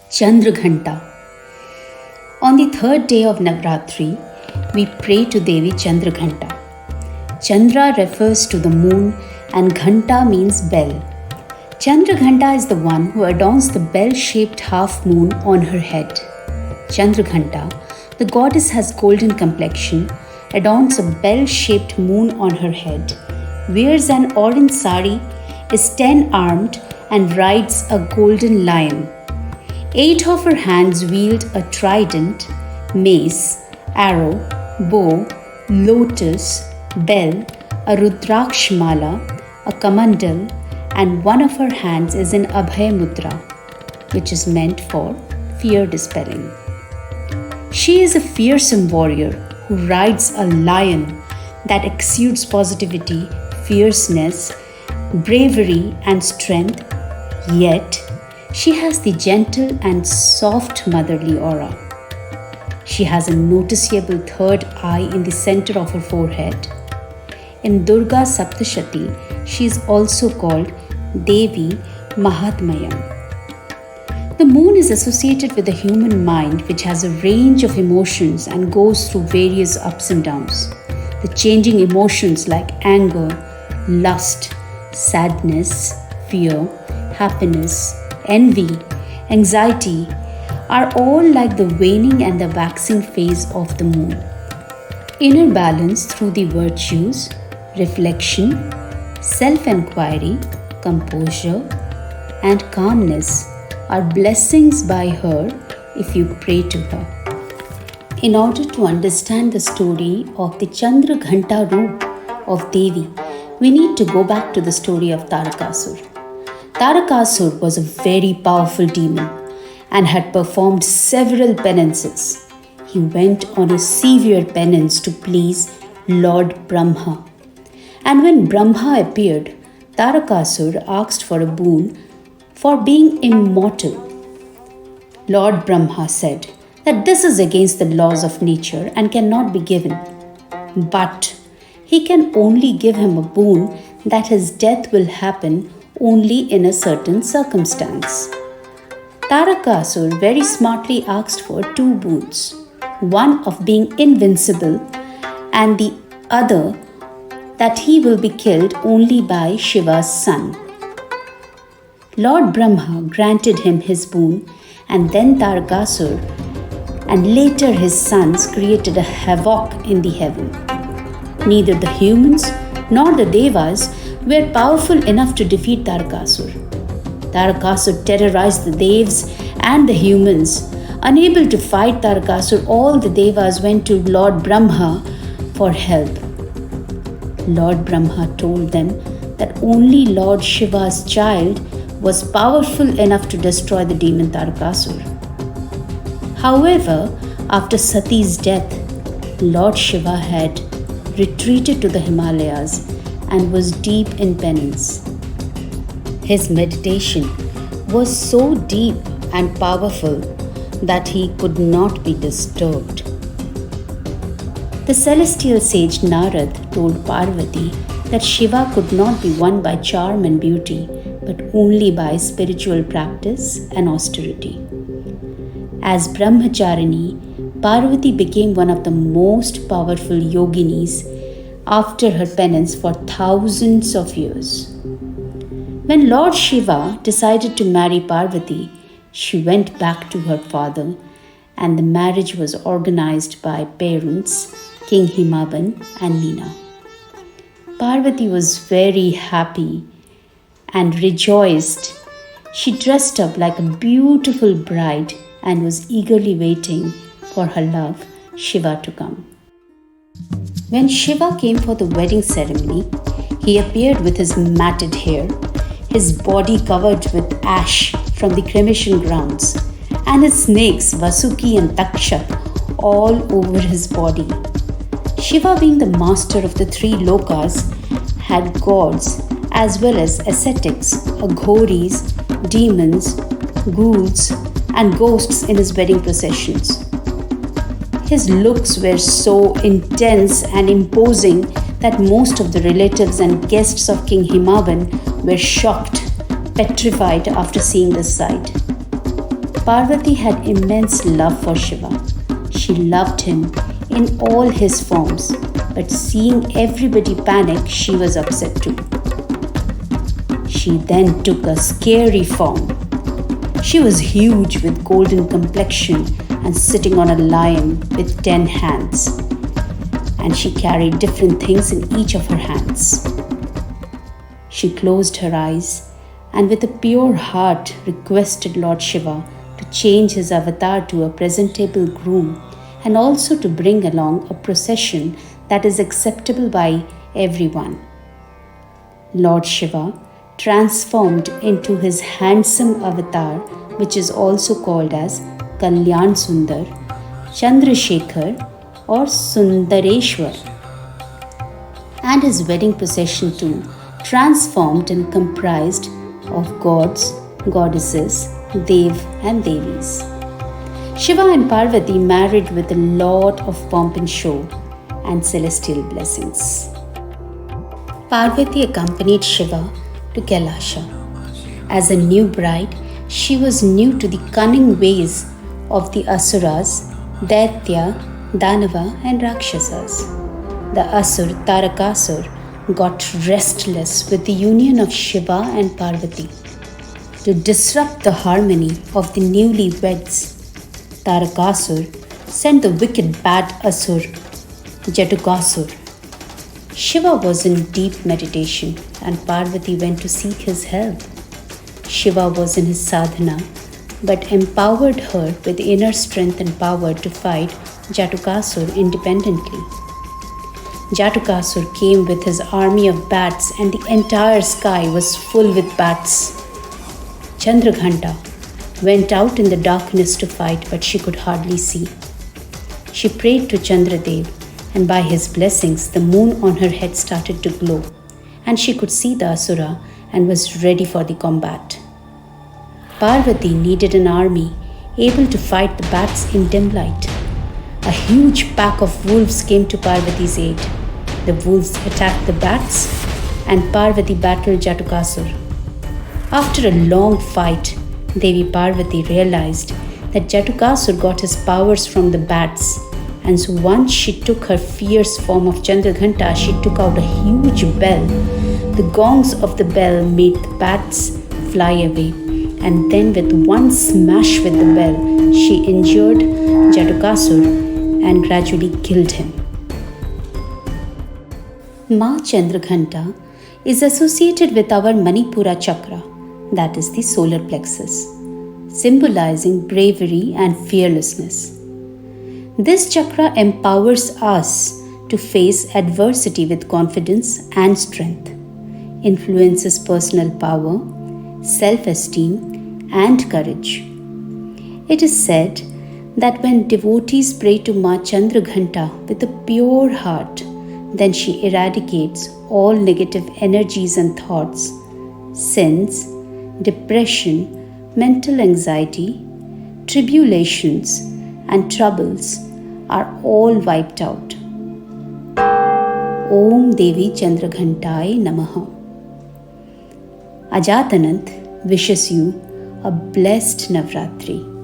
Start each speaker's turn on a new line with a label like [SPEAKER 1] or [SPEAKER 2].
[SPEAKER 1] Chandraghanta. On the third day of Navratri, we pray to Devi Chandraghanta. Chandra refers to the moon and Ghanta means bell. Chandraghanta is the one who adorns the bell-shaped half moon on her head. Chandraghanta, the goddess, has golden complexion, adorns a bell-shaped moon on her head, wears an orange sari, is 10-armed and rides a golden lion. 8 of her hands wield a trident, mace, arrow, bow, lotus, bell, a rudraksh mala, a kamandal, and one of her hands is in Abhay Mudra, which is meant for fear dispelling. She is a fearsome warrior who rides a lion that exudes positivity, fierceness, bravery, and strength, yet she has the gentle and soft motherly aura. She has a noticeable third eye in the center of her forehead. In Durga Saptashati, she is also called Devi Mahatmayam. The moon is associated with the human mind, which has a range of emotions and goes through various ups and downs. The changing emotions like anger, lust, sadness, fear, happiness, envy, anxiety are all like the waning and the waxing phase of the moon. Inner balance through the virtues, reflection, self-enquiry, composure, and calmness are blessings by her if you pray to her. In order to understand the story of the Chandraghanta Roop of Devi, we need to go back to the story of Jatukasur. Jatukasur was a very powerful demon and had performed several penances. He went on a severe penance to please Lord Brahma. And when Brahma appeared, Jatukasur asked for a boon for being immortal. Lord Brahma said that this is against the laws of nature and cannot be given. But he can only give him a boon that his death will happen only in a certain circumstance. Jatukasur very smartly asked for 2 boons, one of being invincible and the other that he will be killed only by Shiva's son. Lord Brahma granted him his boon, and then Jatukasur and later his sons created a havoc in the heaven. Neither the humans nor the devas were powerful enough to defeat Jatukasur. Jatukasur terrorized the devas and the humans. Unable to fight Jatukasur, all the devas went to Lord Brahma for help. Lord Brahma told them that only Lord Shiva's child was powerful enough to destroy the demon Jatukasur. However, after Sati's death, Lord Shiva had retreated to the Himalayas and was deep in penance. His meditation was so deep and powerful that he could not be disturbed. The celestial sage Narad told Parvati that Shiva could not be won by charm and beauty, but only by spiritual practice and austerity. As Brahmacharini, Parvati became one of the most powerful yoginis after her penance for thousands of years. When Lord Shiva decided to marry Parvati, she went back to her father, and the marriage was organized by parents, King Himavan and Meena. Parvati was very happy and rejoiced. She dressed up like a beautiful bride and was eagerly waiting for her love, Shiva, to come. When Shiva came for the wedding ceremony, he appeared with his matted hair, his body covered with ash from the cremation grounds, and his snakes Vasuki and Takshak all over his body. Shiva, being the master of the 3 lokas, had gods as well as ascetics, aghoris, demons, ghouls, and ghosts in his wedding processions. His looks were so intense and imposing that most of the relatives and guests of King Himavan were shocked, petrified after seeing this sight. Parvati had immense love for Shiva. She loved him in all his forms, but seeing everybody panic, she was upset too. She then took a scary form. She was huge with golden complexion and sitting on a lion with 10 hands. And she carried different things in each of her hands. She closed her eyes and with a pure heart requested Lord Shiva to change his avatar to a presentable groom and also to bring along a procession that is acceptable by everyone. Lord Shiva transformed into his handsome avatar, which is also called as Kalyan Sundar, Chandrasekhar or Sundareshwar, and his wedding procession too transformed and comprised of gods, goddesses, Dev and Devis. Shiva and Parvati married with a lot of pomp and show and celestial blessings. Parvati accompanied Shiva to Kailasha. As a new bride, she was new to the cunning ways of the Asuras, Daitya, Danava and Rakshasas. The Asur Tarakasur got restless with the union of Shiva and Parvati. To disrupt the harmony of the newlyweds, Tarakasur sent the wicked bad Asur, Jatukasur. Shiva was in deep meditation and Parvati went to seek his help. Shiva was in his sadhana but empowered her with inner strength and power to fight Jatukasur independently. Jatukasur came with his army of bats and the entire sky was full with bats. Chandraghanta went out in the darkness to fight, but she could hardly see. She prayed to Chandradev, and by his blessings, the moon on her head started to glow, and she could see the Asura and was ready for the combat. Parvati needed an army able to fight the bats in dim light. A huge pack of wolves came to Parvati's aid. The wolves attacked the bats, and Parvati battled Jatukasur. After a long fight, Devi Parvati realized that Jatukasur got his powers from the bats, and so once she took her fierce form of Chandraghanta, she took out a huge bell. The gongs of the bell made the bats fly away, and then with one smash with the bell, she injured Jatukasur and gradually killed him. Ma Chandraghanta is associated with our Manipura Chakra, that is the solar plexus, symbolizing bravery and fearlessness. This chakra empowers us to face adversity with confidence and strength, influences personal power, self-esteem, and courage. It is said that when devotees pray to Ma Chandraghanta with a pure heart, then she eradicates all negative energies and thoughts, sins, depression, mental anxiety, tribulations, and troubles are all wiped out. Om Devi Chandraghantai Namaha. Ajatanant wishes you a blessed Navratri.